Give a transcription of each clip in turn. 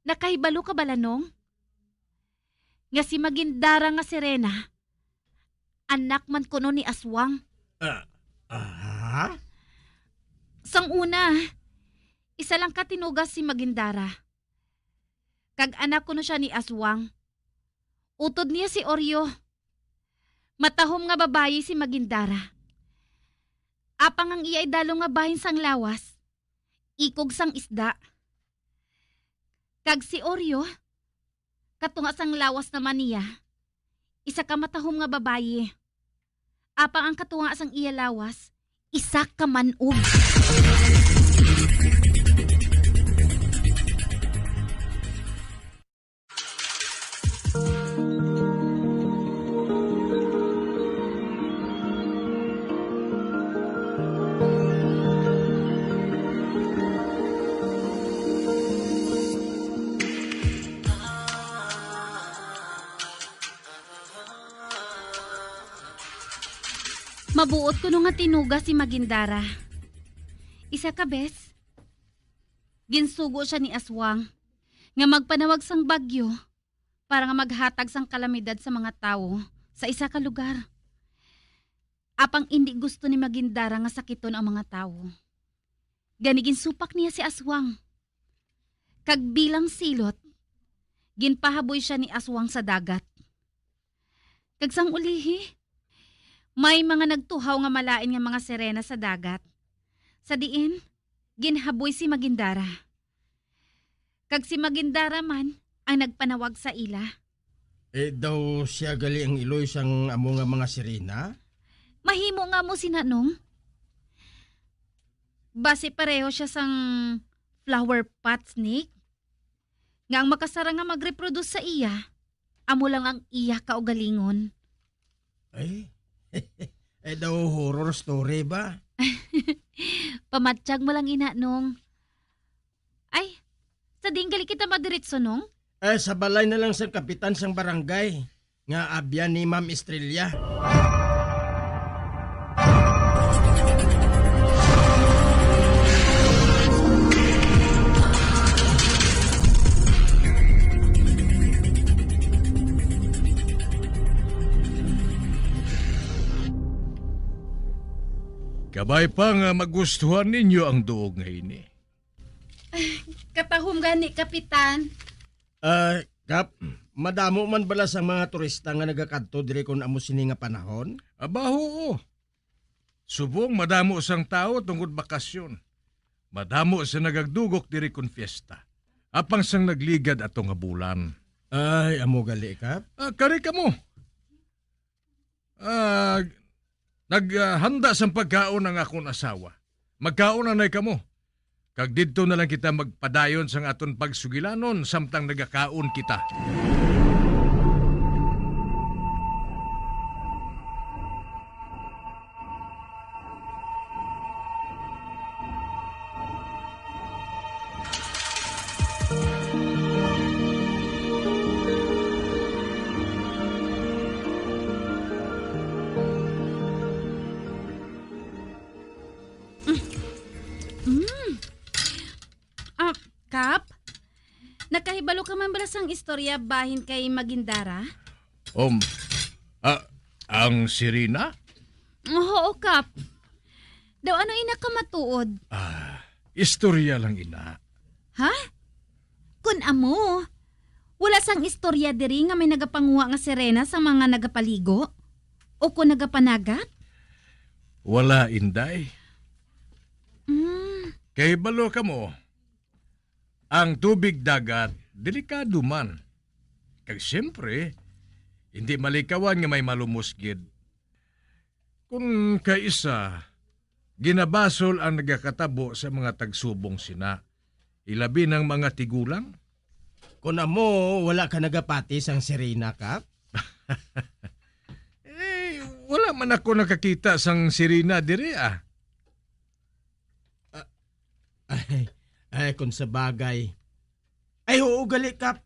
Nakahibalo ka balanong? Nga si Magindara nga Serena, anak man kuno ni Aswang. Ah? Sang una, isa lang ka tinugas si Magindara. Kag anak kuno siya ni Aswang. Utod niya si Oryo. Matahom nga babayi si Magindara. Apang ang iya ay dalo nga bahin sang lawas. Ikog sang isda. Kag si Oryo, katunga sang lawas naman niya. Isa ka matahom nga babayi. Apang ang katunga sang iya lawas, isa ka manug. Mabuot ko nung nga tinuga si Magindara. Isa ka, bes. Ginsugo siya ni Aswang nga magpanawag sang bagyo para nga maghatag sang kalamidad sa mga tao sa isa ka lugar. Apang hindi gusto ni Magindara nga sakiton ang mga tao. Ganigin supak niya si Aswang. Kag bilang silot, ginpahaboy siya ni Aswang sa dagat. Kag sang ulihi, may mga nagtuhaw nga malain nga mga sirena sa dagat. Sa diin, ginhaboy si Magindara. Kag si Magindara man ang nagpanawag sa ila. Daw siya gali ang iloy sang amo nga mga sirena? Mahimo nga mo sinanong. Base pareho siya sang flower pot snake. Nga ang makasara nga magreproduce sa iya, amo lang ang iya kaugalingon. Daw horror story ba? Pamatsyag mo lang ina nung. Ay, sa dinggali kita madiritso nung? Sa balay na lang sa kapitan sang barangay. Nga abyan ni Ma'am Estrella. Kabay pa nga magustuhan ninyo ang duog ngayon eh. Katahom gani, Kapitan. Kap, madamo man bala sa mga turista nga nagakadto dire kon amo sini nga panahon? Abaho. Subong madamo sang tao tungod bakasyon. Madamo sa nagagdugok diri kon fiesta. Apang sang nagligad ato nga bulan. Ay, amo gali, Kap? Kari ka mo. Naghanda sang pagkaon ang akong asawa. Magkaon na ka mo. Kag didto na lang kita magpadayon sang aton pagsugilanon samtang nagakaon kita. Kap, nakahibalo ka man bala sang istorya bahin kay Magindara? Ang sirena? Oo, Kap. Daw ano ina ka matuod? Istorya lang ina. Ha? Kun amo, wala sang istorya diri nga may nagapanguha nga sirena sa mga nagapaligo? O kung nagapanagat? Wala, inday. Mm. Kay balo ka mo. Ang tubig dagat, delikado man. Kag siyempre, hindi malikawan nga may malumusgid. Kung kaisa, ginabasol ang nagakatabo sa mga tagsubong sina. Ilabi ng mga tigulang. Kung amo, wala ka nagapati sang sirena, Kap? Wala man ako nakakita sang sirena diri ah. Kung sa bagay. Ay, oo, gali, Kap.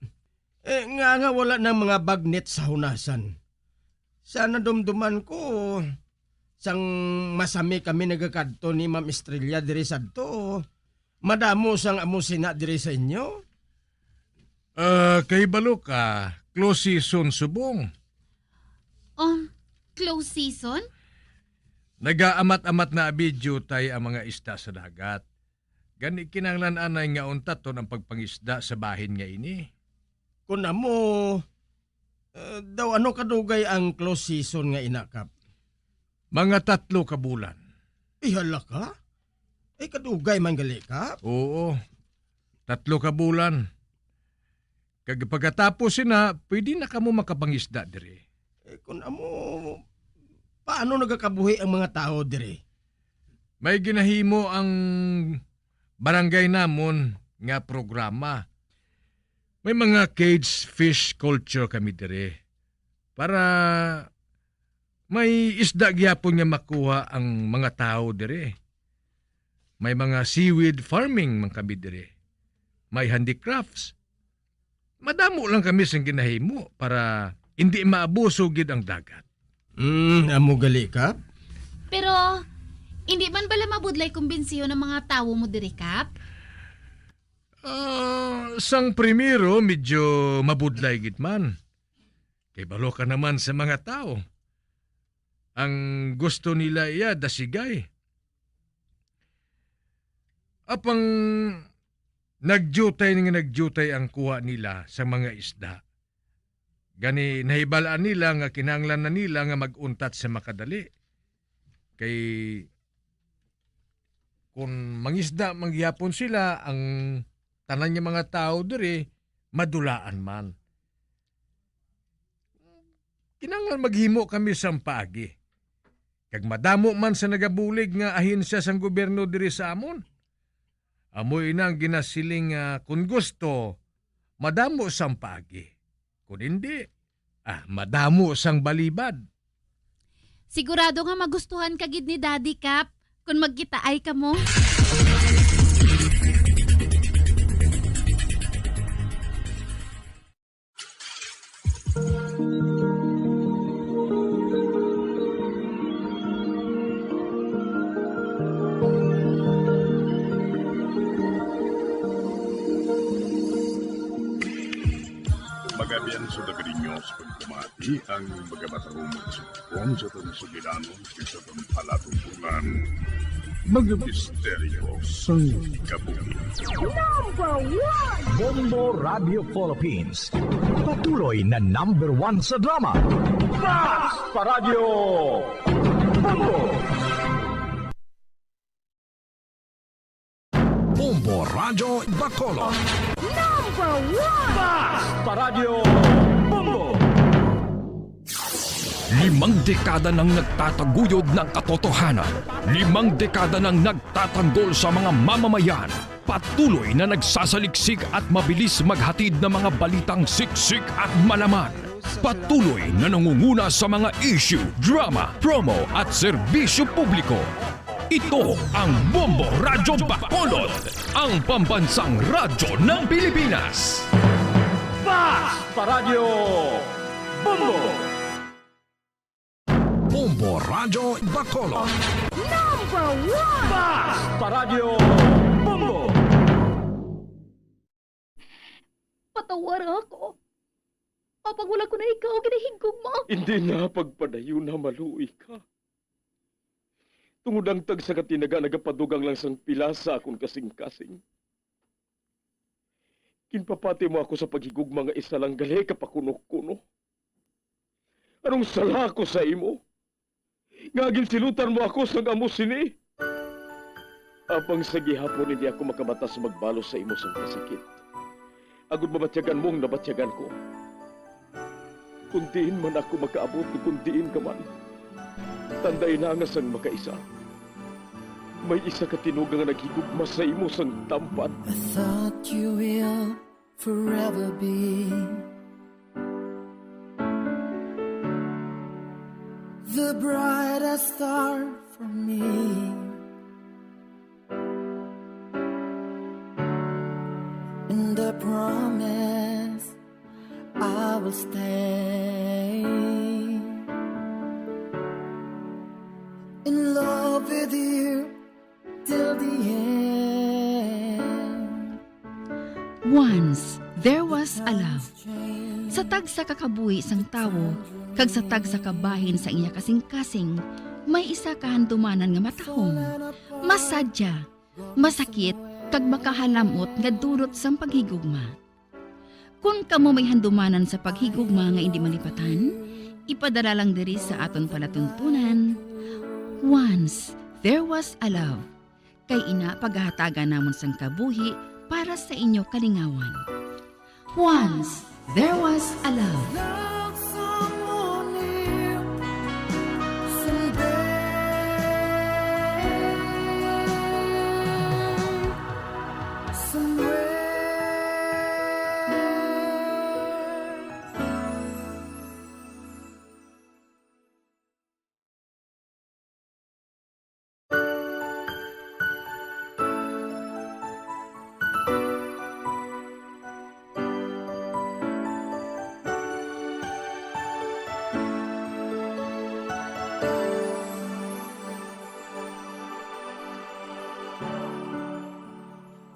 Nga wala ng mga bagnet sa hunasan. Sana dumduman ko, sang masami kami nagakadto ni Ma'am Estrella diri sadto. Madamo sang amo sina diri sa inyo. Kay balo ka, close season subong. Close season? Nagaamat-amat na abidyo tay ang mga isda sa dagat. Gani kinanglan anay nga untat to ng pagpangisda sa bahin nga ini. Kuna mo, daw ano kadugay ang close season nga inakap? Mga 3 ka bulan. Ihala ka? Ay kadugay man gali kap? Oo, 3 ka bulan. Kag pagkatapos sina, pwede na kamo makapangisda dire. Kuna mo, paano nagakabuhi ang mga tao dire? May ginahimo ang barangay namon nga programa. May mga cage fish culture kami dire. Para may isda gyapon nga makuha ang mga tao dire. May mga seaweed farming man kami dire. May handicrafts. Madamo lang kami sa ginahimo para hindi maabuso gid ang dagat. Amo gali kap? Pero, hindi man bala mabudlay kumbinsiyo ng mga tawo mo diri, Kap? Sang primero, medyo mabudlay gid man. Kay balo ka naman sa mga tao. Ang gusto nila iya dasigay. Apang nagjutay ang kuha nila sa mga isda. Gani nahibalaan nila nga kinahanglan na nila nga maguntat sa makadali. Kay kung mangisda mangyapon sila, ang tanan niya mga tao diri madulaan man. Kinahanglan maghimo kami sa paagi. Kag madamo man sa nagabulig nga ahensya sang gobyerno diri sa amon. Amoy nang ginasiling kung gusto, madamo sang paagi. Kung hindi, madamo sang balibad. Sigurado nga magustuhan ka gid ni Daddy, Kap, kung magkitaay ka mo. Magabian sa dagarinyos pagkamati ang magamatahumag sa kong sa itong sugilanon sa itong palatumpulan. Mag-misteryo sa kabuhi. Bombo Radio Philippines. Patuloy na #1 sa drama. Mas Paradio Bombo! Bombo Radio Bacolod. Mas Paradio Bombo! 5 dekada nang nagtataguyod ng katotohanan. 5 dekada nang nagtatanggol sa mga mamamayan. Patuloy na nagsasaliksik at mabilis maghatid ng mga balitang siksik at malaman. Patuloy na nangunguna sa mga issue, drama, promo at serbisyo publiko. Ito ang Bombo Radyo Bacolod, ang pambansang radyo ng Pilipinas. Mas Paradio Bombo! Bombo Radyo Bacolod. Mas Paradio Bombo! Patawar ako. Kapag wala ko na ikaw, ginahigog mo. Hindi na pagpadayo na maluoy ka. Tungod ang tag sa katinaga nagapadugang lang sang pila sa akong kasing-kasing. Kinpapati mo ako sa paghigug mga isa lang gali kapakuno-kuno. Anong sala ko sa imo? Ngagin silutan mo ako sa amo sini. Apang sa gihapon hindi ako makabatas magbalo sa imo sa kasakit. Agud mabatyagan mong nabatyagan ko. Kundiin man ako makaabot, kundiin ka man. Tanday na nga sang makaisa. May isa ka tinugang nga naghigugma sa imo sang tampan. I thought you will forever be the brightest star for me. And I promise I will stay in love with you till the end. Once there was a love. Sa tag sa kakabuhi sang tawo, kag sa tag sa kabahin sa iya kasing-kasing, may isa kahandumanan nga matahong, masadya, masakit, kag makahalamot nga durot sang paghigugma. Kung kamo may handumanan sa paghigugma nga hindi malipatan, ipadala lang diri sa aton palatuntunan. Once there was a love. Kay ina paghahatagan namon sang kabuhi para sa inyo kalingawan. Once there was a love. Love someone new someday. Somewhere.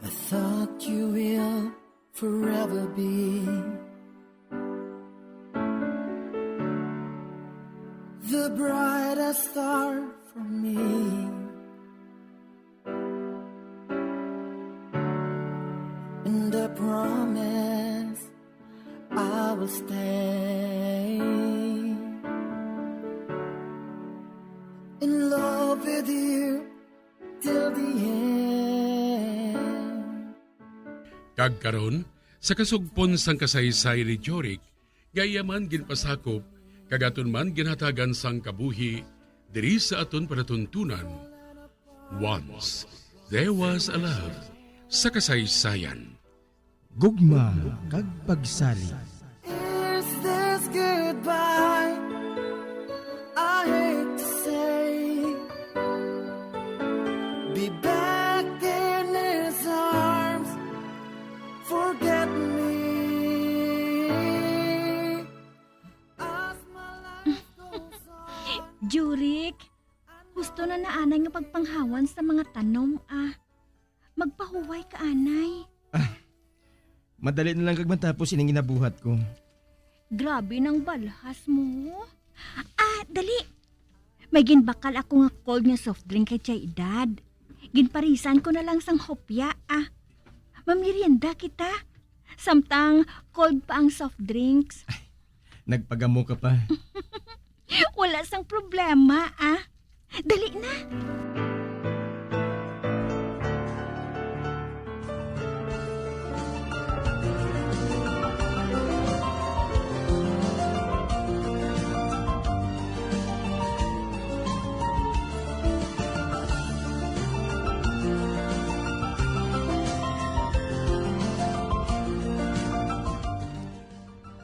I thought you will forever be the brightest star for me. And I promise I will stay in love with you till the end. Kagkaron, sa kasugpon sang kasaysay ni Jorik, gayaman ginpasakop, kagaton man ginhatagan sang kabuhi, diri sa aton panatuntunan. Once, there was a love, sa kasaysayan. Gugma kag pagsali. Is this goodbye? I hate to say. Be back in his arms. Forget me. As my life goes on. Jurik, gusto na naanay nga pagpanghawan sa mga tanom, Magpahuway ka, anay. Madali na lang kag matapos ining ginabuhat ko. Grabe ng balhas mo. Dali. May ginbakal ako nga cold nga soft drink kay Chay Dad. Ginparisan ko na lang sang hopya, Mamirienda kita. Samtang cold pa ang soft drinks. Nagpagamo ka pa. Wala sang problema, Dali na.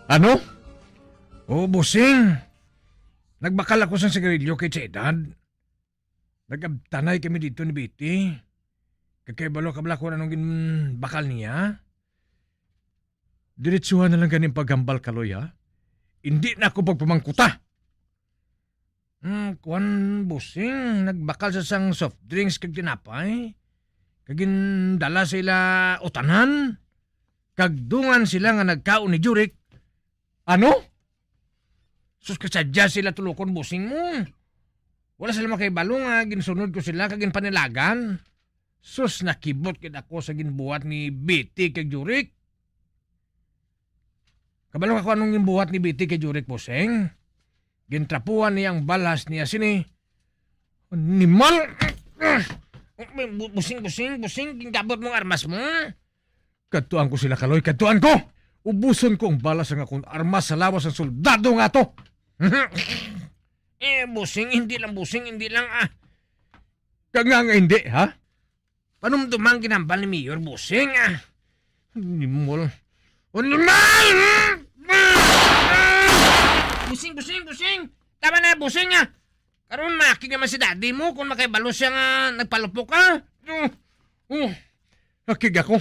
Ano? Oh, bossing. Nagbakal ako sa sigarilyo kay Chedad. Nagabtanay kami dito ni Betty. Kakibalo kabla ko anong bakal niya. Diretsuhan na lang ganing paghambal kaloy, ha? Hindi na ako pagpamangkuta. Kuan, bossing. Nagbakal sa sang soft drinks kag tinapay. Kagin dala sila utanan. Kagdungan sila nga nagkaon ni Jurik. Ano? Sus kasadya sila tulokon busing mo. Wala sila makaibalo nga ginsunod ko sila kagin panilagan. Sus nakibot kid ako sa ginbuhat ni Betty kay Jurik. Kabalo ako anong ginbuhat ni Betty kay Jurik busing. Gintrapuan niyang balas niya sini. Animal! Busing, gingabot mong armas mo. Katuan ko sila kaloy, katuan ko! Ubuson ko ang balas ang akong armas sa lawas ng soldado nga to. Busing, hindi lang. Kanga nga hindi, ha? Paano dumang ginambal ni Mayor, busing, Animal. Animal! Busing! Tama na, busing, Karon maki naman si daddy mo kung makaibalo siya nga nagpalupok ka. Akig ako.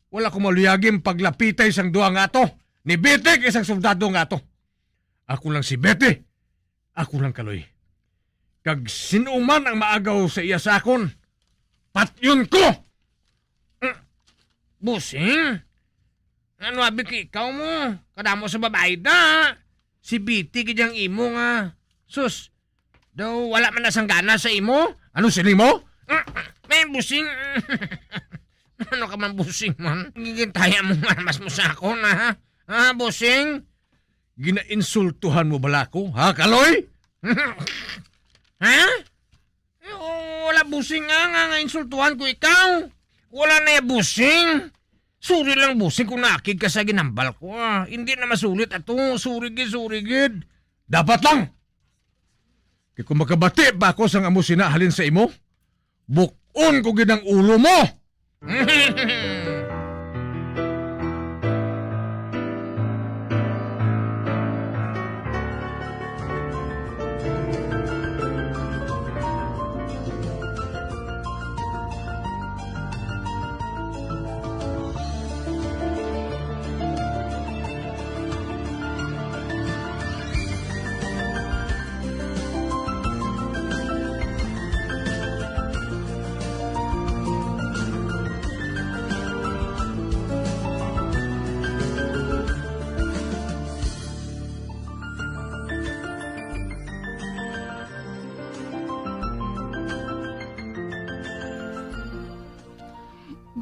Wala ko maluyagin paglapitay sang duha nga to. Ni Betty isang soldado nga to. Ako lang si Betty. Ako lang kaloy. Kag sinuman ang maagaw sa iya sa akon, patyon ko! Busing? Ano abi ki ikaw mo? Kadamo sa babae da. Si Biti kajang imo nga. Sus, daw wala man nasang gana sa imo? Ano siling mo? May busing. Ano ka man busing man? Gigintaya mo nga mas mo sa ako na ha? Ha, busing? Ginainsultuhan mo bala ko, ha, Kaloy? Ha? Wala busing nga insultuhan ko ikaw. Wala na yung busing. Suri lang busing kung nakig ka sa ginambal ko. Hindi na masulit ato. Surigid. Dapat lang! Kaya kung makabati ba ako sang amo sinahalin sa imo, bukon ko ginang ulo mo!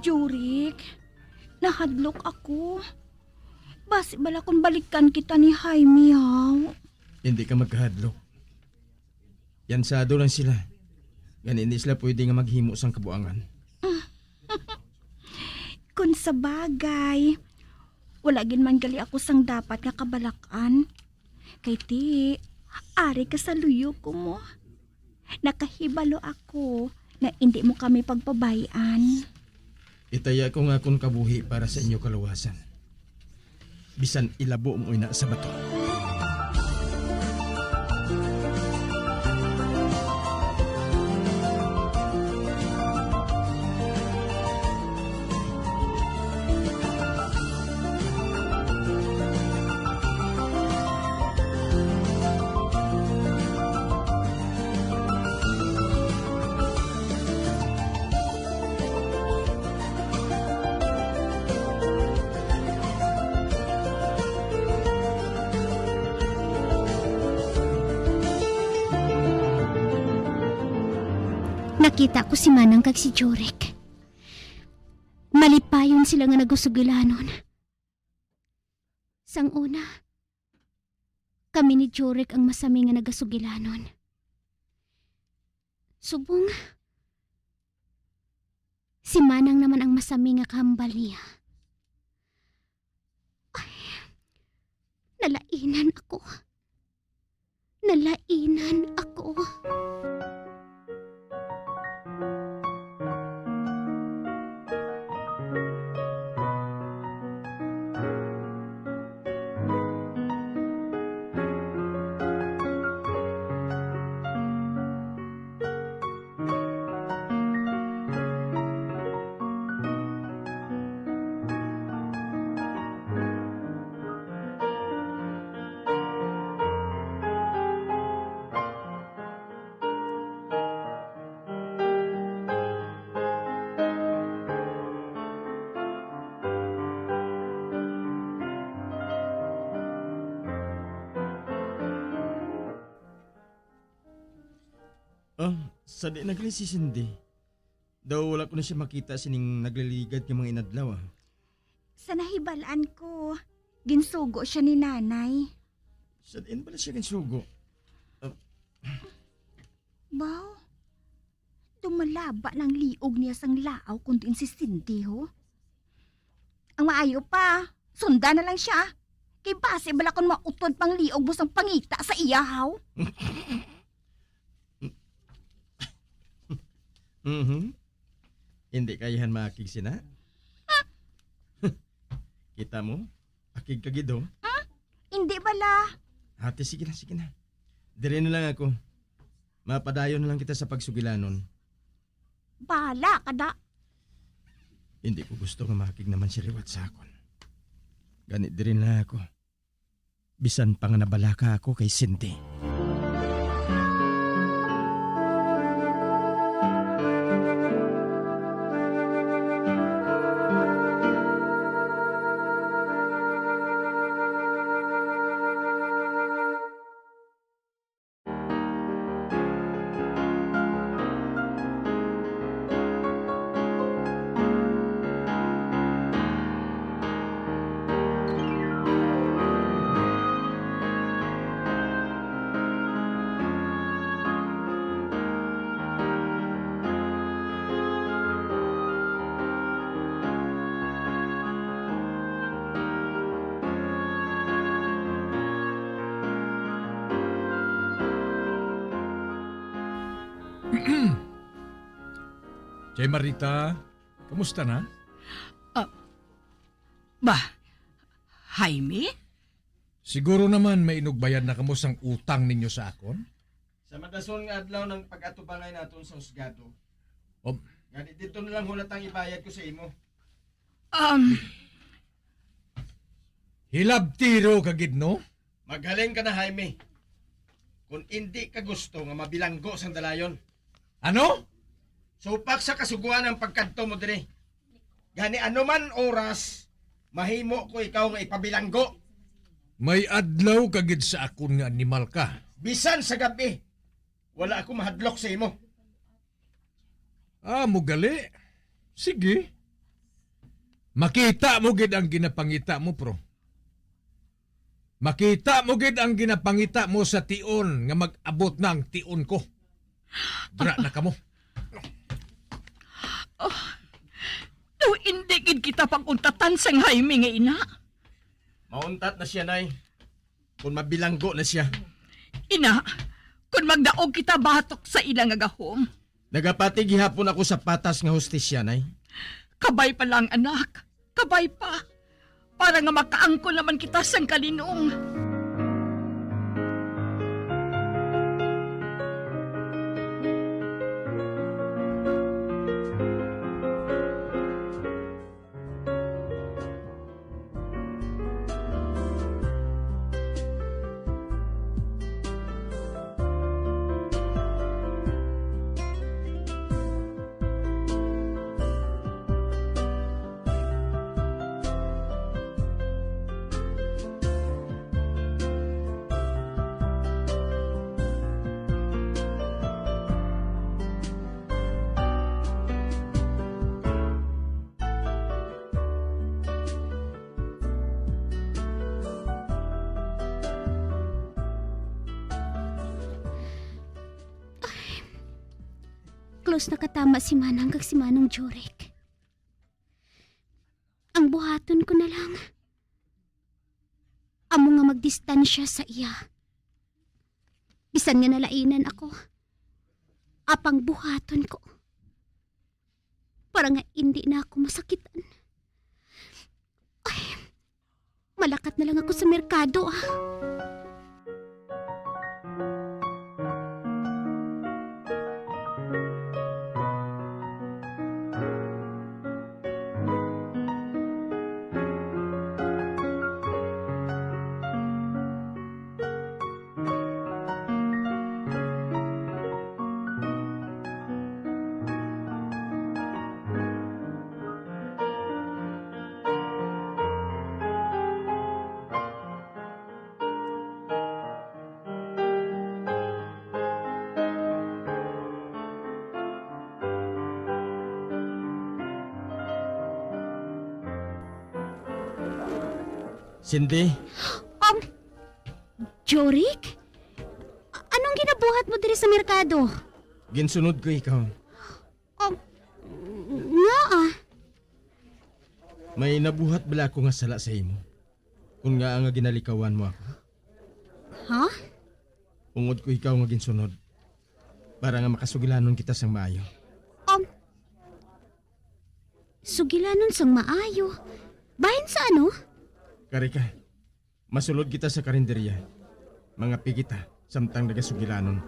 Jurik, nahadlok ako. Basi bala kung balikan kita ni Jaime, haw. Hindi ka magkahadlok. Yansado lang sila. Gan hindi sila pwede nga maghimo sang kabuangan. Kung sa bagay, wala gin man gali ako sang dapat nga kabalakan. Kay ti, ari ka sa luyo ko mo. Nakahibalo ako na hindi mo kami pagpabayan. Itaya ko nga kung kabuhi para sa inyo kaluwasan. Bisan ilabo mo ina sa bato. Nakita ko si Manang kag si Jurek. Malipayon sila nga nagusugilanon. Sang una, kami ni Jurek ang masami nga nagasugilanon. Subong, si Manang naman ang masami nga kahambal niya. Ay, nalainan ako. Nalainan ako. Oh, sadi nagli si Cindy. Daw wala ko na siya makita sining nagliligad ng mga inadlaw. Sa nahibalaan ko, ginsugo siya ni nanay. Sadiin pala siya kinsugo. Baw, dumalaba ng liog niya sang laaw kundi si Cindy ho. Ang maayo pa, sunda na lang siya. Kay base bala kon mautod pang liog mo sang pangita sa iyahaw. Hindi kayahan makig sina? Kita mo? Akig kagido? Hindi bala. Ate, sige na. Dire na lang ako. Mapadayon na lang kita sa pagsugilanon. Bala kada. Hindi ko gusto nga makig naman si liwat sa akon. Ganit dire na ako. Bisan pa nga nabalaka ako kay Cindy. Chay Marita, kamusta na? Jaime? Siguro naman may inugbayan na kamo sang utang ninyo sa akon? Sa madason nga adlaw ng pag-atubangay naton sa husgado. O, Nga dito na lang hulatang ibayad ko sa imo. hilabtiro kagid no? Maghalin ka na, Jaime. Kung hindi ka gusto nga mabilanggo sang dalayon, Ano? supak sa kasuguan ang pagkadto mo dire. Gani ano man oras, mahimo ko ikaw nga ipabilanggo. May adlaw kagid sa akon nga animal ka. Bisan sa gabi, wala ako mahadlok sa imo. Mo gali. Sige. Makita mo gid ang ginapangita mo, pro. Makita mo gid ang ginapangita mo sa tion nga mag-abot na ang tion ko. Dra na kamo. No, hindi gid kita paguntatan sang Jaime nga ina. Mauntat na siya, nay. Kung mabilanggo na siya. Ina, kung magdaog kita batok sa ilang nga gahom, Nagapati gihapon ako sa patas nga hustisya, nay. kabay pa lang anak, kabay pa. Para nga makaangko naman kita sang kalinong. Close na katama si Manang kag si Manong Jurek. Ang buhaton ko na lang. Amo nga magdistansya sa iya. Bisan nga nalainan ako. Apang buhaton ko. Para nga hindi na ako masakitan. Ay, malakat na lang ako sa merkado ah. Cindy, Jorik? Anong ginabuhat mo diri sa merkado? ginsunod ko ikaw. Nga ah. May nabuhat bala ko nga sala sa imo. Kung nga nga ginalikawan mo ako. Ha? Ungod ko ikaw nga ginsunod. Para nga makasugilanon kita sang maayo. Sugilanon sang maayo. Bahin sa ano? Kari ka, masulod kita sa karinderya. Mga pigita, samtang nagasugilanon.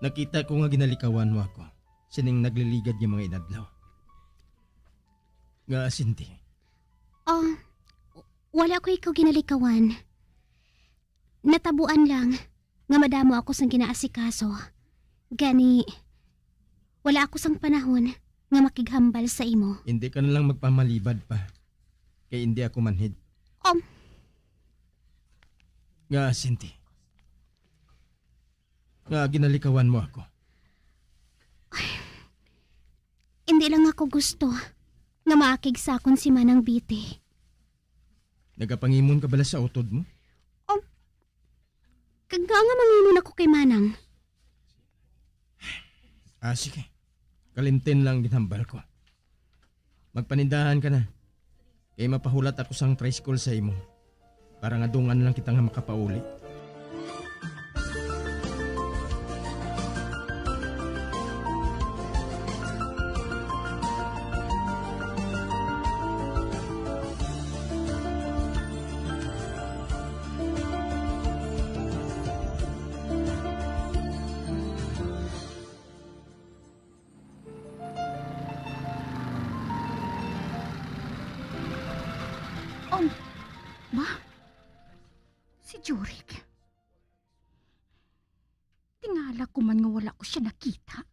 Nakita ko nga ginalikawan mo ako. Sining nagliligad yung mga inadlaw. Nga, Cindy. Wala ko ikaw ginalikawan. Natabuan lang nga madamo ako sang ginaasikaso. Gani, wala ako sang panahon nga makighambal sa imo. Hindi ka na lang magpamalibad pa. Kay hindi ako manhid. Nga, Sinti. Nga, ginalikawan mo ako. Hindi lang ako gusto nga maakigsakon si Manang Biti. Nagapangimon ka bala sa utod mo? Kagka nga manginon ako kay Manang. Sige. Kalimtin lang ginhambal ko. Magpanindahan ka na. Kaya mapahulat ako sang tricycle sa imo. Para nga dungan lang kita nga makapauli. Ba? Si Jurik? Tingala ko man nga wala ko siya nakita.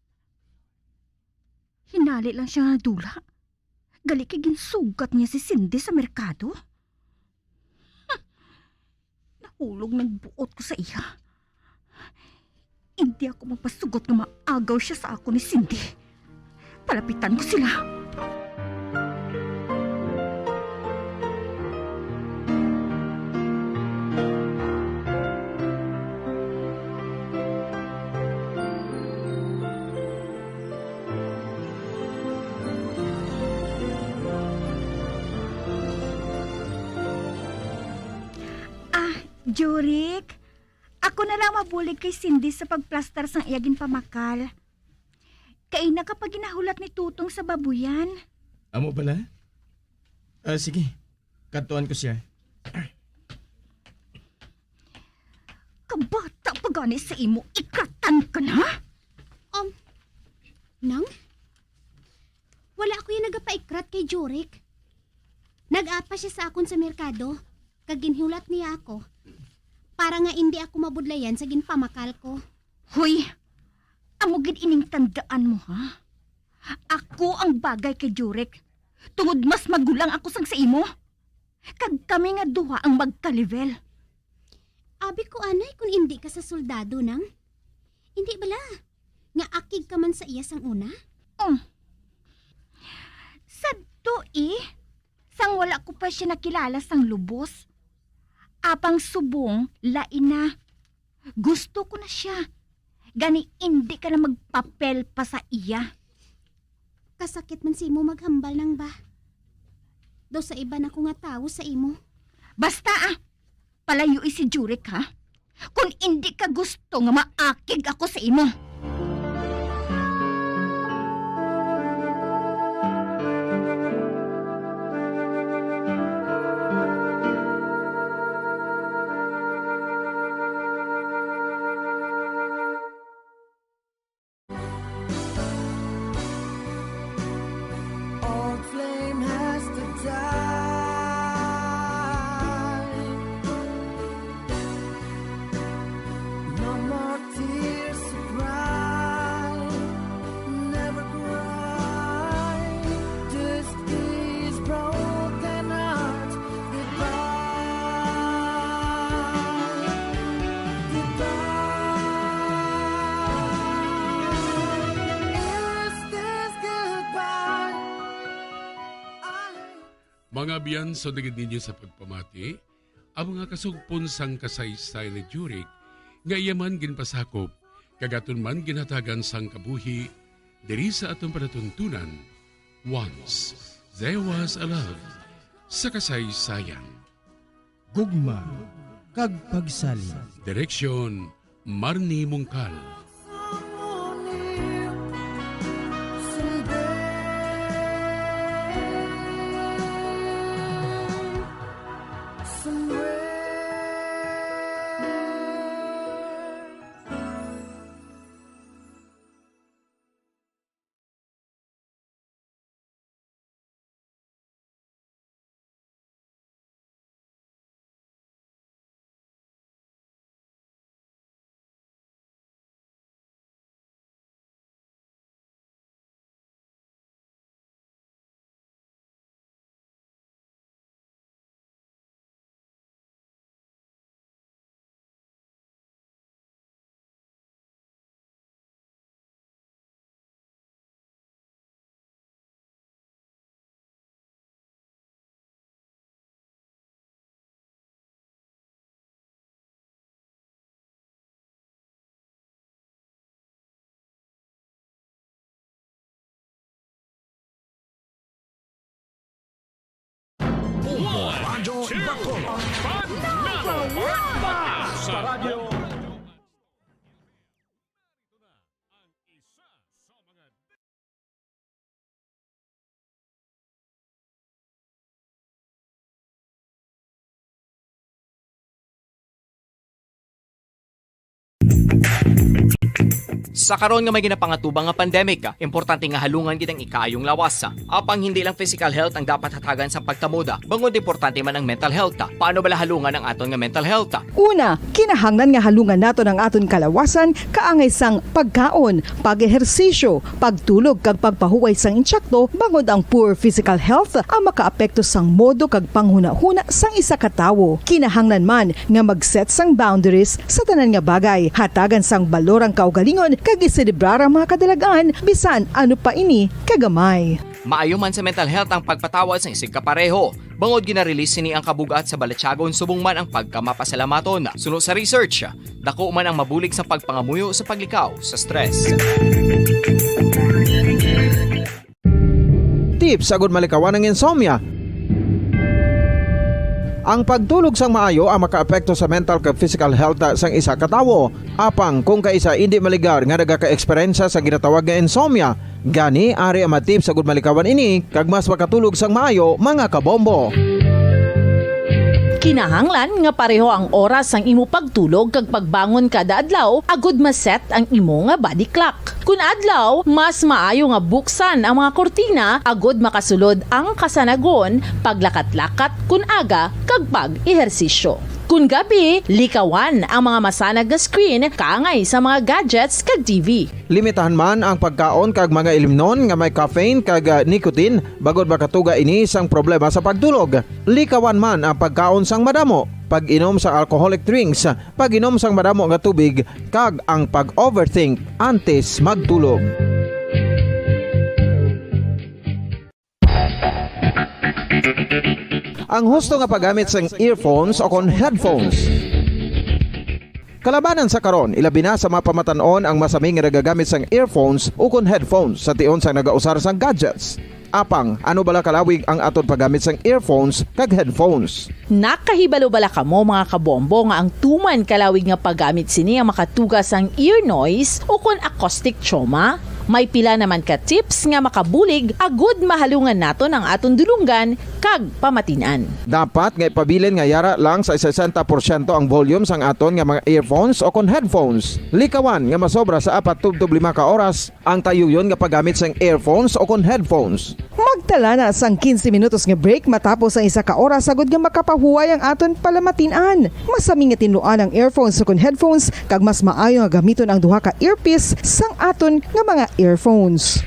Hinali lang siya nga dula. Gali kay ginsugat niya si Cindy sa merkado. Nahulog ng buot ko sa iya. Hindi ako mapasugot nga maagaw siya sa ako ni Cindy. Palapitan ko sila. Jurik, ako na lang mabulig kay Cindy sa pagplastar sang iyagin pamakal. Kay na kapag ginahulat ni Tutong sa babuyan. Amo bala? Sige. Katuan ko siya. Kabata pa gani sa imo, ikatan ka na? Nang? Wala ako yung nagapaikrat kay Jurik. Nag-apa siya sa akon sa merkado. Kag ginhulat niya ako. Para nga hindi ako mabudlayan sa ginpamakal ko. Hoy, amugin ining tandaan mo ha? Ako ang bagay kay Jurek. Tungod mas magulang ako sang sa imo. Kag kami nga duha ang magka-level. Abi ko anay kung hindi ka sa soldado nang. Hindi bala. Nga akig ka man sa iya sang una? Sadto sang wala ko pa siya nakilala sang lubos. Apang subong, lain na. Gusto ko na siya. Gani hindi ka na magpapel pa sa iya. Kasakit man si imo maghambal nang ba? Do sa iba na ko nga tao sa imo. Basta palayo si Jurek ha. Kung hindi ka gusto nga maakig ako sa imo. Mga biyan sa dagid ninyo sa pagpamati, ang mga kasugpon sang kasaysay ni Jurik, nga iyaman ginpasakop, kagaton man ginhatagan sang kabuhi, diri sa atong panatuntunan, Once There Was a Love, sa kasaysayan. Gugma, kag pagsalin. Direksyon, Marnie Mungkal. Bombo Radyo Bacolod. Sa radyo. Sa karon nga may ginapangatubang nga pandemic, importante nga halungan gid ang ikayong lawas. Apang hindi lang physical health ang dapat hatagan sa pagkamuda, bangod importante man ang mental health. Paano bala halungan ang aton nga mental health? Una, kinahanglan nga halungan nato ang aton kalawasan kaangay sang pagkaon, pag-ehersisyo, pagtulog kag pagpahuway sang insyakto, bangod ang poor physical health ang makaapekto sang modo kag panghuna-huna sang isa ka tawo. Kinahanglan man nga mag-set sang boundaries sa tanan nga bagay, hatagan sang balorang kaugalingon kag iselebrar ang mga kadalagaan bisan ano pa ini kagamay. Maayo man sa mental health ang pagpatawad sa isig kapareho. Bangod gina-release ni ang kabugat sa Balatsyagon subong man ang pagkamapasalamaton. Sunod sa research, dako man ang mabulig sa pagpangamuyo sa paglikaw sa stress. Tips sagud malikawan ng insomnia. Ang pagtulog sang maayo ang makaapekto sa mental kag physical health sang isa ka tawo. Apang kung kaisa hindi maligar nga nagaka-eksperyensya sa ginatawag nga insomnia, gani ari ang matip sagud malikawan ini kag mas makatulog sang maayo mga kabombo. Kinahanglan nga pareho ang oras ang imo pagtulog kag pagbangon kada adlaw agud maset ang imo nga body clock. Kun adlaw, mas maayo nga buksan ang mga kortina agud makasulod ang kasanagon, paglakat-lakat kun aga kag pag-ehersisyo. Kun gabi, likawan ang mga masanag nga screen kaangay sa mga gadgets kag TV. Limitahan man ang pagkaon kag mga ilimnon nga may caffeine kag nicotine bagod makatuga ini sang problema sa pagtulog. Likawan man ang pagkaon sang madamo, pag-inom sa alcoholic drinks, pag-inom sang madamo nga tubig kag ang pag-overthink antes magtulog. Ang husto nga paggamit sang earphones o kon headphones. Kalabanan sa karon, ilabi na sa mapamatanon ang masami nga nagagamit sang earphones o kon headphones sa tion sang nagausar sang gadgets. Apang, ano bala kalawig ang aton paggamit sang earphones kag headphones? Nakahibalo bala kamo mga kabombo nga ang tuman kalawig nga paggamit sini ang makatugas ang ear noise o kon acoustic trauma? May pila naman ka tips nga makabulig agud mahalungan naton ang aton dulunggan kag pamatinan. Dapat nga ipabilin nga yara lang sa 60% ang volume sang aton nga mga earphones o kon headphones. Likawan nga masobra sa 4-5 ka oras ang tayuyon nga paggamit sang earphones o kon headphones. Magtala na sang 15 minutos nga break matapos ang isa ka oras sagud nga makapahuway ang aton palamatinan. Masami nga tinuan ang earphones o kon headphones kag mas maayo nga gamiton ang duha ka earpiece sang aton nga mga earphones.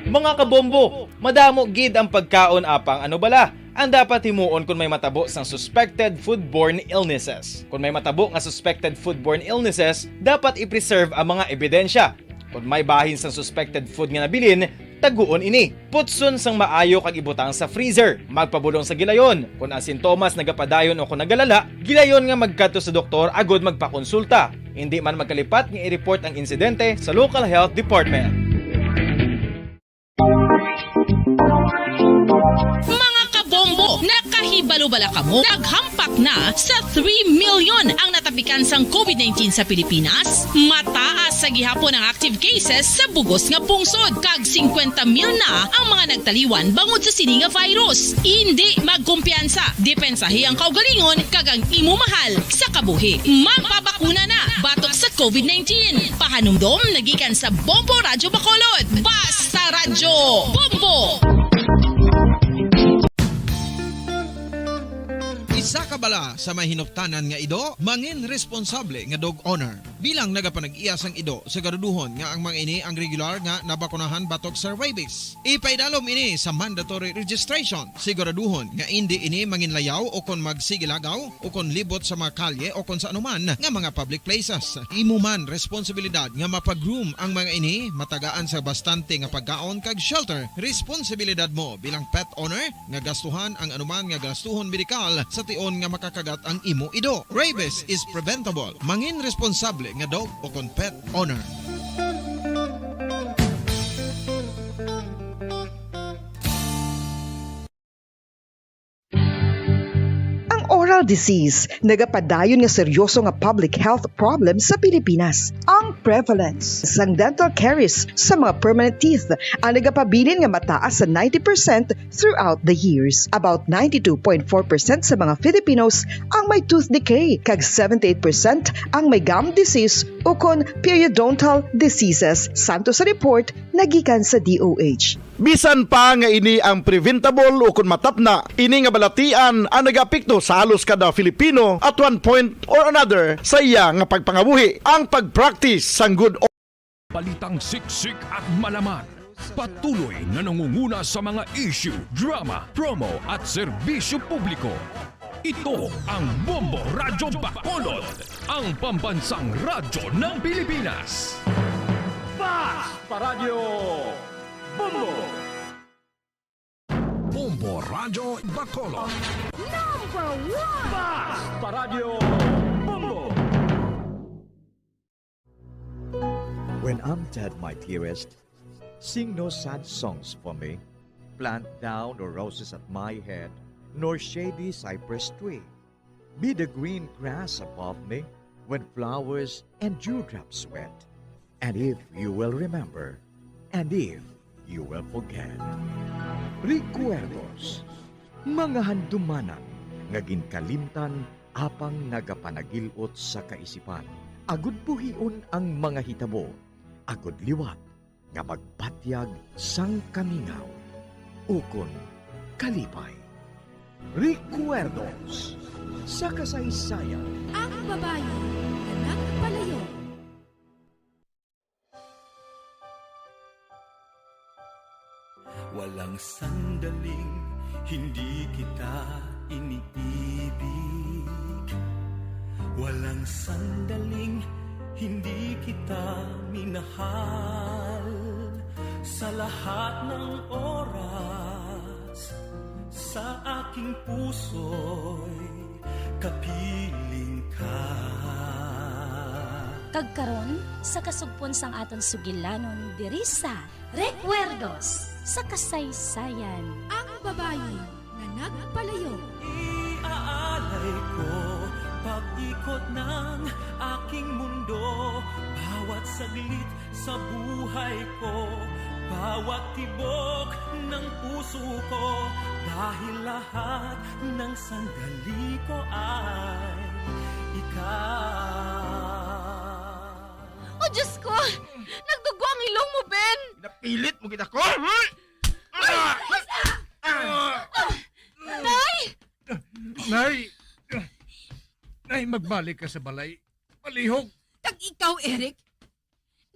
Mga kabombo, madamo gid ang pagkaon apang ano bala? Ang dapat himuon kung may matabo sang suspected foodborne illnesses. Kung may matabo nga suspected foodborne illnesses, dapat i-preserve ang mga ebidensya. Kung may bahin sang suspected food nga nabilin, taguon ini. Putson sang maayo kag ibutang sa freezer. Magpabulong sa gilayon. Kung ang sintomas nagapadayon o kung nagalala, gilayon nga magkadto sa doktor agud magpakonsulta. Hindi man magkalipat nga i-report ang insidente sa local health department. Mga kabombo, nakahibalo bala kamo? Naghampak na sa 3 million ang natapikan sang COVID-19 sa Pilipinas. Mataas sa gihapon ang active cases sa bugos nga pungsod. Kag 50 mil na ang mga nagtaliwan bangod sa sini nga virus. Hindi magkumpiyansa. Depensahi ang kaugalingon kag ang imo mahal sa kabuhi. Magpabakuna na batok sa COVID-19. Pahanumdom nagikan sa Bombo Radyo Bacolod. Basta Radyo Bombo! Isa ka bala sa may hinuptanan nga ido, mangin responsable nga dog owner. Bilang nagapanag-iyas ang ido, siguraduhon nga ang mga ini ang regular nga nabakunahan batok sa rabies. Ipaidalom ini sa mandatory registration. Siguraduhon nga hindi ini manginlayaw o kon magsigilagaw o kon libot sa mga kalye o kon sa anuman nga mga public places. Imo man responsibilidad nga mapag-groom ang mga ini, matagaan sa bastante nga pagkaon kag shelter. Responsibilidad mo bilang pet owner nga gastuhan ang anuman nga gastuhon medikal sa tion nga makakagat ang imo ido. Rabies is preventable. Mangin responsable nga dog o kon pet owner. disease, nagapadayon nga seryoso nga public health problem sa Pilipinas. Ang prevalence sang dental caries sa mga permanent teeth ang nagapabilin nga mataas sa 90% throughout the years. About 92.4% sa mga Filipinos ang may tooth decay, kag 78% ang may gum disease o kon periodontal diseases, santo sa report nagikan sa DOH. Bisan pa nga ini ang preventable o kung matapna, ini nga balatian ang nag-apekto sa halos kada Filipino at one point or another sa iya nga pagpangabuhi ang pag-practice sang good Balitang siksik at malaman. Patuloy na nangunguna sa mga issue, drama, promo at serbisyo publiko. Ito ang Bombo Radyo Bacolod, ang pambansang radyo ng Pilipinas. Fast Paradyo Bombo! Bombo Radyo Bacolod. Number 1! Fast Paradyo Bombo! When I'm dead, my dearest, sing no sad songs for me. Plant down no roses at my head, nor shady cypress tree. Be the green grass above me when flowers and dewdrops wet. And if you will remember, and if you will forget. Recuerdos, mga handumanan, nga ginkalimtan apang nagapanagilot sa kaisipan. Agud buhion ang mga hitabo, agud liwat, nga magpatyag sang kamingaw. Ukon kalipay. Recuerdos sa kasaysayan. Ang babae na nagpalayo. Walang sandaling hindi kita iniibig. Walang sandaling hindi kita minahal. Sa lahat ng oras, sa aking puso'y kapiling ka. Kagkaron sa kasugpon sang aton sugilanon diri sa Recuerdos sa kasaysayan. Ang babae na nagpalayo. Iaalay ko pag-ikot ng aking mundo, bawat saglit sa buhay ko, bawat tibok ng puso ko, dahil lahat ng sandali ko ay ikaw. Oh, Diyos ko! Nagdugo ang ilong mo, Ben! Napilit mo kita ko! Nay! Nay, magbalik ka sa balay. Palihog. Kag ikaw, Eric,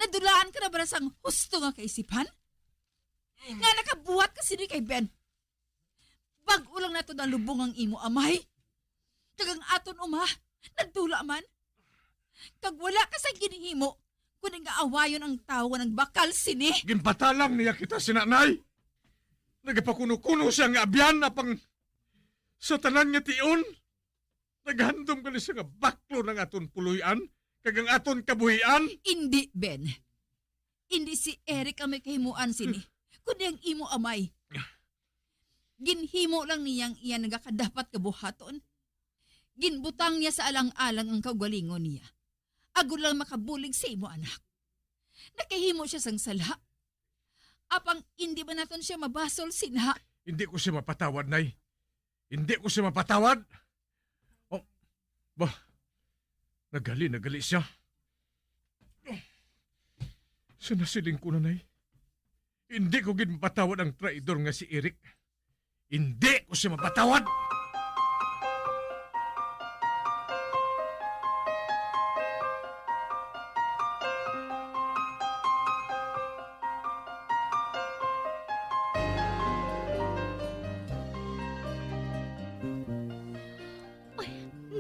nadulaan ka na ba sang husto nga kaisipan? Nga nakabuhat ka sini kay Ben. Bag-o lang na ito na lubong ang imo amay. Kag ang aton uma, nagdula man. Kag wala ka sa ginihimo, kuning nga awayon ang tawa ng bakal sini. Ginpatalang niya kita sinanay. Nagapakuno-kuno siya nga abyan na pang sa tanan nga tion. Naghandom ka na siya nga baklo ng aton puluyan, kag ang aton kabuhian. Hindi, Ben. Hindi si Eric ang may kahimuan sini, kundi ang imo amay. Ginhimo lang niyang iya nagakadapat kabuhaton. Ginbutang niya sa alang-alang ang kaugalingon niya. Agud lang makabulig sa imo anak. Nakahimo siya sang sala. Apang hindi ba naton siya mabasol sinha? Hindi ko siya mapatawad, Nay. Hindi ko siya mapatawad. Oh, nagali siya. Sinasiling ko na, Nay. Hindi ko gin mapatawad ang traidor nga si Eric. Hindi ko siya mapatawad.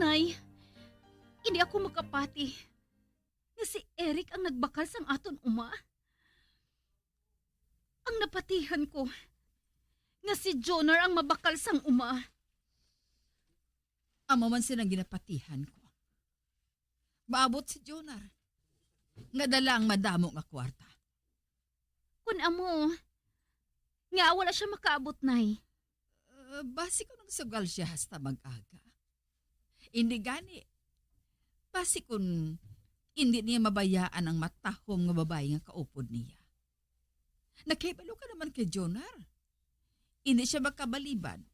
Nay, hindi ako makapati nga si Eric ang nagbakal sang aton uma. Ang napatihan ko nga si Jonar ang mabakal sang uma. Amo man silang ginapatihan ko. Maabot si Jonar. Nga dala ang madamo nga kwarta. Kun amo, nga wala siya makaabot, Nay. Basi ko nagsugal siya hasta mag-aga. Hindi gani. Basi kung hindi niya mabayaan ang matahom nga babae nga kaupod niya. Nakahibalo ka naman kay Jonar. Hindi siya makabalibad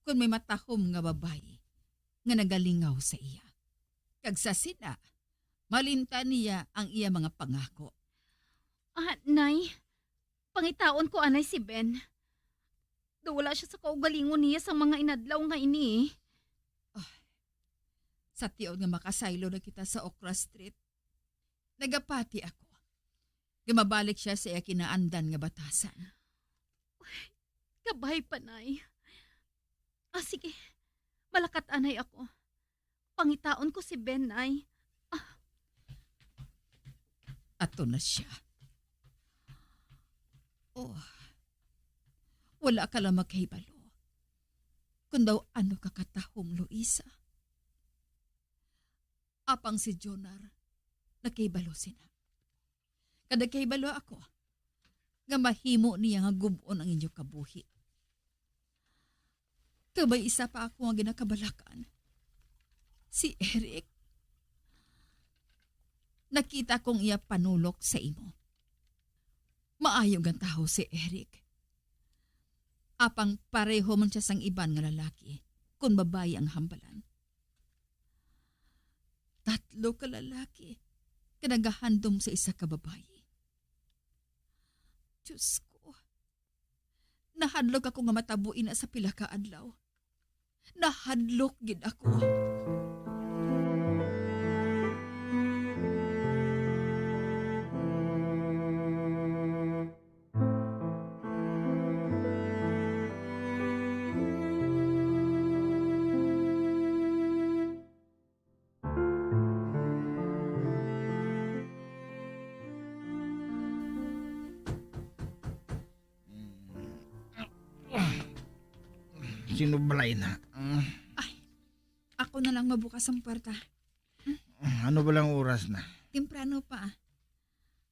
kung may matahom nga babae nga nagalingaw sa iya. Kag sa sina, malinta niya ang iya mga pangako. Nay, pangitaon ko anay si Ben. Wala siya sa kaugalingon niya sa mga inadlaw nga ini. Sa tiyon nga makasaylo na kita sa Okra Street, nagapati ako. Gumabalik siya sa iya kinaandan nga batasan. Kabay pa, Nay. Sige. Malakat anay ako. Pangitaon ko si Ben, Nay. Ato na siya. Wala ka lang maghibalo. Kung daw ano kakatahom, Luisa. Apang si Jonar, nakahibalo sina. Kada kahibalo ako, nga mahimo niya nga gubon ang inyo kabuhi. Kabay isa pa ako nga ginakabalakan. Si Eric. Nakita kong iya panulok sa imo. Maayong ang tao si Eric. Apang pareho man siya sang iban nga lalaki kung babae ang hambalan. 3 ka lalaki kanagahandom sa isa ka babae. Diyos ko, nahadlok ako nga matabuin na sa pila ka adlaw. Nahadlok gid ako. Sinubalay na. Ako na lang mabukas ang puwerta. Ano ba lang oras na? Temprano pa.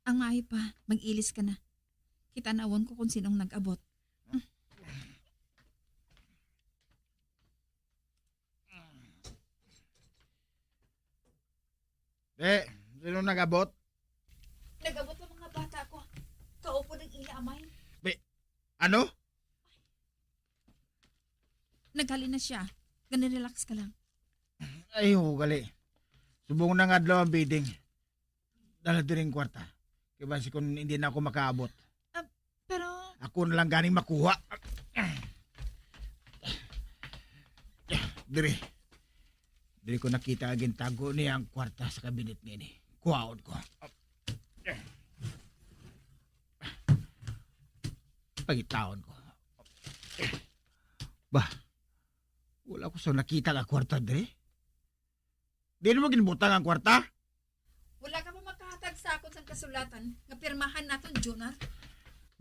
Ang ay pa, mag-ilis ka na. Kitanawon ko kung sinong nag-abot. Sino nag-abot? Nag-abot ang mga bata ko. Kaupo ng ila amay. Ano? Naghali na siya. Ganirelax ka lang. Ay, hugali. Subong na nga adlaw ang bidding. Dala din kwarta. Kaya basi kung hindi na ako makaabot. Pero... Ako na lang ganing makuha. Diri ko nakita agin tago niya ang kwarta sa kabinet niya ni. Kuhaon ko. Pagitaon ko. Bah, wala ko sa nakita ang kwarta diri. Di mo ginbutang ang kwarta? Wala ka pa makahatag sa akon sa kasulatan nga pirmahan naton, Jonar.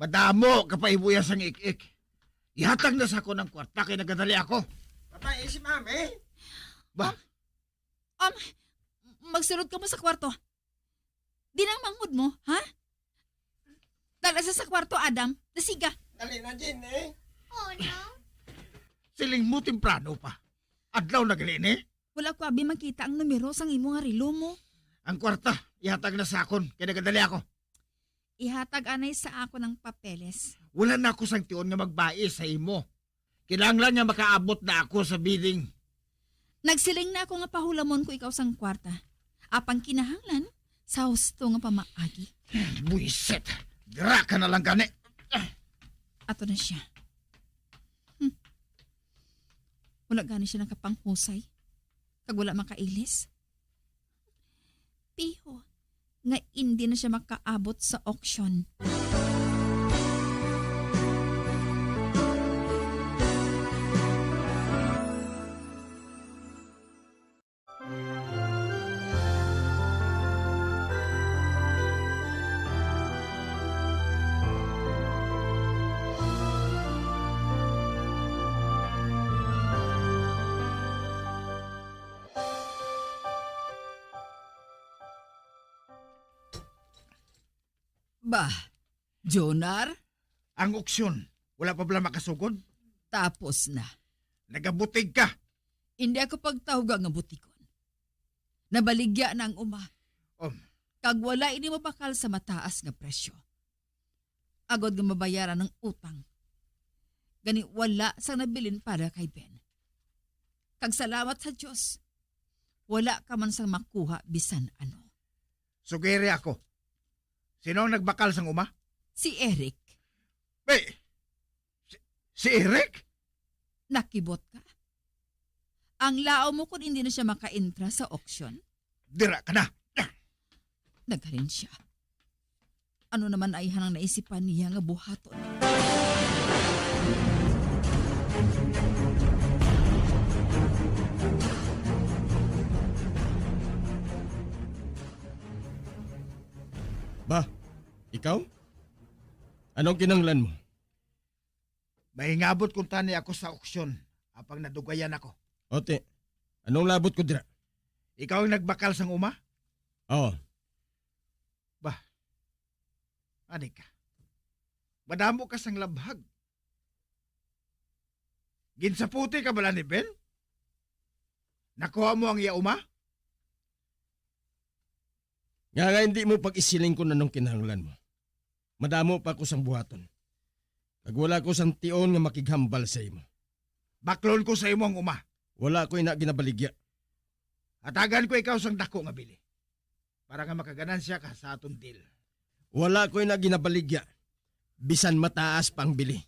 Madamo kapaibuyas ang ik-ik. Ihatag na sa ako ng kwarta kay nagadali ako. Patay si Mami. Ba? Magsulod ka mo sa kwarto. Di nang mangud mo, ha? Dala sa kwarto, Adam. Nasiga. Dali na, Jen, eh. Oh, no? Siling mo temprano pa. Adlaw na gali ni. Wala ko abi makita ang numero sang imo nga relo mo. Ang kwarta, ihatag na sa akon kay nagadali ako. Ihatag anay sa ako ng papeles. Wala na ako sang tiyon nga magbae sa imo. Kinahanglan nga makaabot na ako sa bidding. Nagsiling na ako nga pahulamon ko ikaw sang kwarta. Apang kinahanglan, sa husto nga pamaagi. Buiset, dira ka na lang gani. Ato na siya. Wala gani siya nakapanghusay. Kag wala makailis. Piho, nga hindi na siya makaabot sa auction. Bah, Jonar? Ang auksyon, wala pa pala makasugod? Tapos na. Nagabutig ka. Hindi ako pagtawag nga butikon. Nabaligya na ang uma. Kag wala ini mabakal sa mataas nga presyo. Agod nga mabayaran ng utang. Gani wala sang nabilin para kay Ben. Kag salamat sa Diyos. Wala ka man sang makuha bisan ano. Sugere ako. Sino ang nagbakal sang uma? Si Eric. Si Eric? Nakibot ka? Ang lao mo kung hindi na siya maka-intra sa auction? Dira ka na. Naghalin siya. Ano naman ay hanang naisipan niya nga buhaton? Ba, ikaw? Anong kinanglan mo? May ngabot kung tani ako sa auksyon apang nadugayan ako. Ote, anong labot ko dira? Ikaw ang nagbakal sang uma? Oo. Ani ka? Madamo ka sang labhag. Ginsaputi ka bala ni Ben? Nakuha mo ang iya uma? Nga hindi mo pag-isiling ko na nung kinahanglan mo. Madamo pa ko sang buhaton. Kag wala ko sang tion nga makighambal sa imo. Baklon ko sa imo ang uma. Wala ko ina ginabaligya. Hatagan ko ikaw sang dako nga bili. Para nga makaganansya ka sa aton deal. Wala ko ina ginabaligya. Bisan mataas pang bili.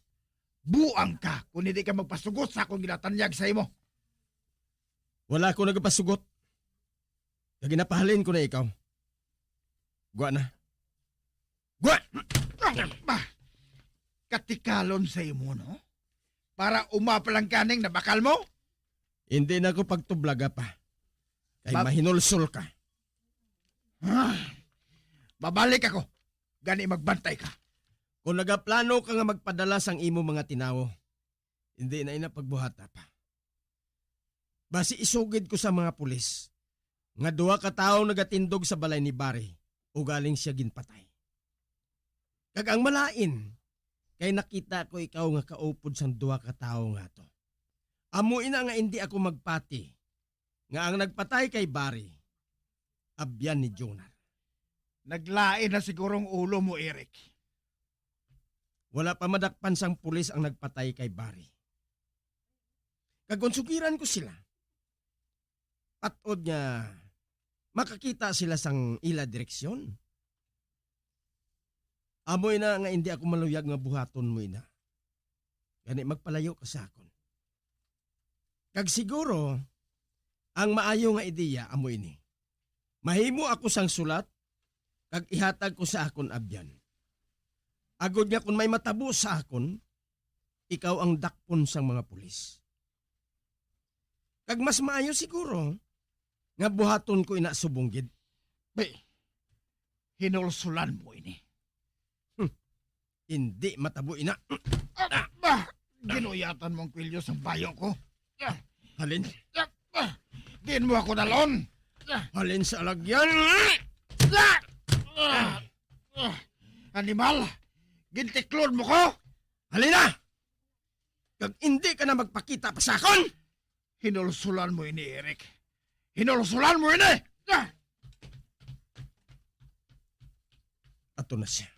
Buang ka kung hindi ka magpasugot sa akong ginatanyag sa imo. Wala ko nagpasugot. Kag ginapahalin ko na ikaw. Gwa na. Gwa! Katikalon sa imo, no? Para umapalang kaning na bakal mo? Hindi na ko pagtublaga pa. Kay mahinulsol ka. Babalik ako. Gani magbantay ka. Kung nagaplano ka nga magpadala sang imo mga tinawo, hindi na inapagbuhata pa. Basi isugid ko sa mga pulis. Nga duha ka tawo nagatindog sa balay ni Barry o galing siya ginpatay. Kag ang malain, kay nakita ko ikaw nga kaupod sang duha ka tawo nga to. Amo ina nga hindi ako magpati, nga ang nagpatay kay Barry, abyan ni Jonar. Naglain na sigurong ulo mo, Eric. Wala pa madakpan sang pulis ang nagpatay kay Barry. Kagunsugiran ko sila. Patod nga makakita sila sang ila direksyon. Amoy na nga hindi ako maluyag nga buhaton mo ina. Gani magpalayo ka sa akon. Kag siguro, ang maayo nga ideya amoy ni. Mahimo ako sang sulat, kag ihatag ko sa akon abyan. Agod nga kung may matabo sa akon, ikaw ang dakpon sang mga pulis. Kag mas maayo siguro, nga buhaton ko ina subunggid. Hinulsulan mo ini. Hindi matabo ina. Ginuyatan mong kwilyo sa bayo ko. Halin? Din mo ako dalon. Halin sa lagyan. Animal, gintiklon mo ko. Halin na! Kag hindi ka na magpakita pa sa akon! Hinulsulan mo ini, Eric. Hinulsulan mo ini! Ato na siya.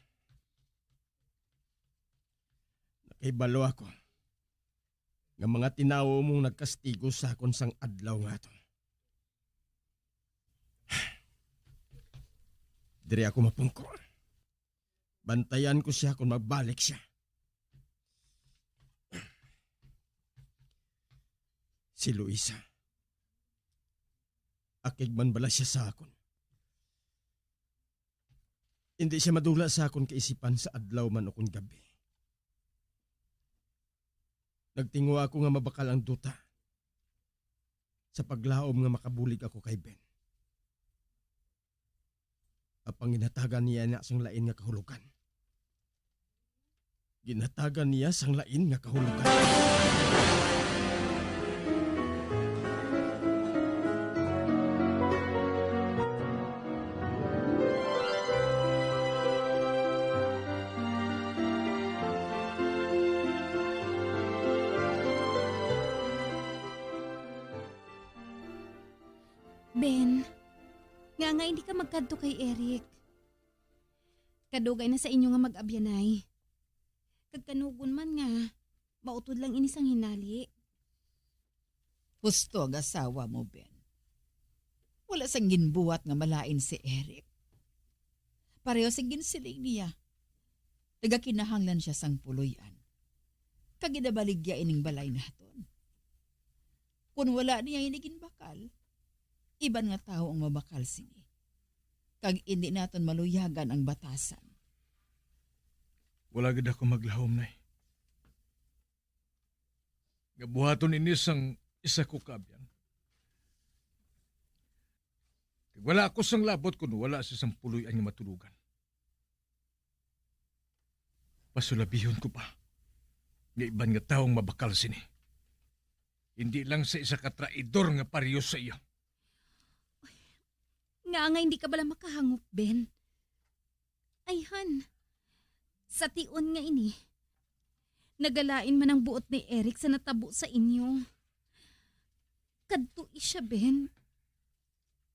Nakaibalo ako. Nga mga tinawo mong nagkastigo sa akon sang adlaw nga to. Diri ako mapungko. Bantayan ko siya kung magbalik siya. Si Luisa. Akig man bala siya sa akon. Hindi siya madula sa akon kaisipan sa adlaw man o kung gabi. Nagtingo ako nga mabakal ang duta sa paglaom nga makabulig ako kay Ben. Apang ginatagan niya na sang lain nga kahulugan. Ginatagan niya sang lain nga kahulugan. nga hindi ka magkadto kay Eric. Kadugay na sa inyo nga mag-abyanay. Kagkanugon man nga, mautod lang inisang hinali. Husto ang asawa mo, Ben. Wala sang ginbuhat nga malain si Eric. Pareho sang ginsiling niya. Nagakinahanglan siya sang puloyan. Kaginabaligya ining balay naton. Kung wala niya inigin bakal, iban nga tao ang mabakal sini. Kag hindi naton maluyagan ang batasan. Wala gid ako maglahom, nay. Gabuhaton ini sang isa ko kabyan. Kag wala ako sang labot kuno wala sa sang puloy-an nga matulugan. Pasulabihon ko pa. Nga iban nga taong mabakal sini. Hindi lang sa isa ka traidor nga pareho sa iyo. Nga hindi ka bala makahangop, Ben. Ay, Han. Sa tion nga ini, nagalain man ang buot ni Eric sa natabo sa inyo. Kadto siya, Ben.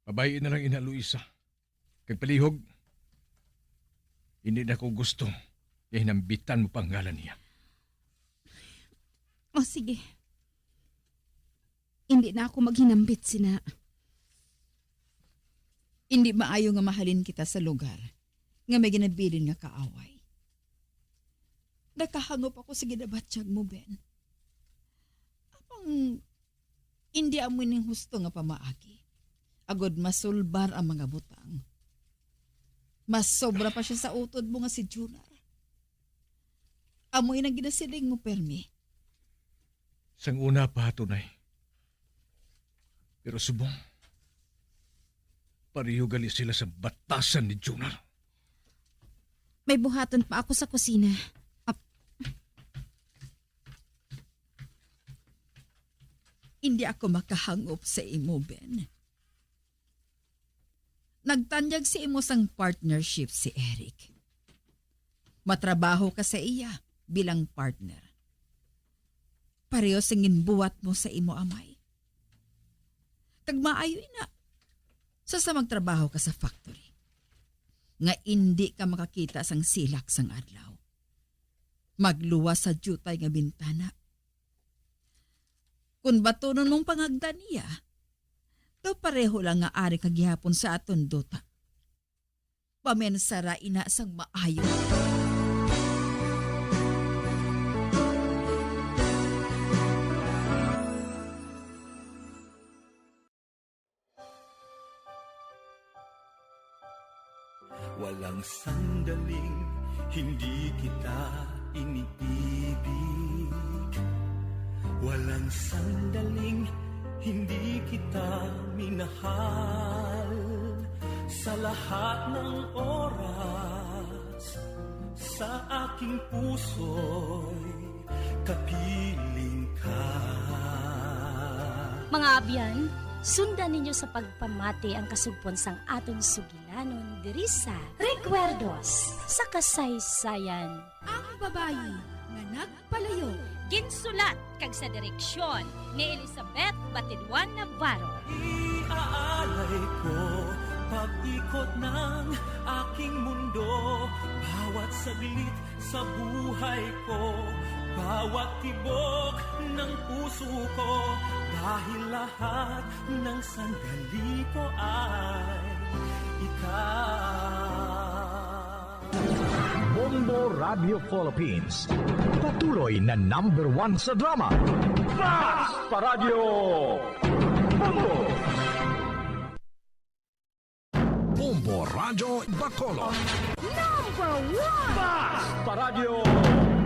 Babayin na lang ina Luisa. Kag palihog, hindi na ko gusto na hinambitan mo pangalan niya. O sige. Hindi na ako maghinambit sina. Hindi maayo nga mahalin kita sa lugar nga may ginabilin nga kaaway. Nakahangop ako sa ginabatsyag mo, Ben. Apang hindi amoy ning husto nga pamaagi. Agod masulbar ang mga butang. Mas sobra pa siya sa utod mo nga si Junar. Amoy nang ginasiling mo, Permi. Sang una pa tunay. Pero subong, pareho gali sila sa batasan ni Junar. May buhaton pa ako sa kusina. Hindi ako makahangop sa imo, Ben. Nagtanyag si imo sang partnership si Eric. Matrabaho ka sa iya bilang partner. Pareho singin buwat mo sa imo amay. Kag maayoy na. Sa magtrabaho ka sa factory. Nga hindi ka makakita sang silak sang adlaw. Magluwas sa jutay nga bintana. Kung batunon mong pangagdan niya, to pareho lang nga ari kagihapon sa aton duta. Pamensara ina sang maayo. Walang sandaling hindi kita iniibig. Walang sandaling hindi kita minahal. Sa lahat ng oras, sa aking puso'y kapiling ka. Mga abyan, sundan ninyo sa pagpamati ang kasugpon sang aton sugilanon diri sa Recuerdos sa kasaysayan. Ang babayi nga nagpalayo. Ginsulat kag sa direksyon ni Elizabeth Batidwan Navarro. Iaalay ko pag-ikot ng aking mundo, bawat saglit sa buhay ko, bawat tibok ng puso ko, dahil lahat ng sandali ko ay ikaw. Bombo Radio Philippines, patuloy na #1 sa drama. Fast Paradio Bombo! Bombo Radio Bacolod. #1 Fast Paradio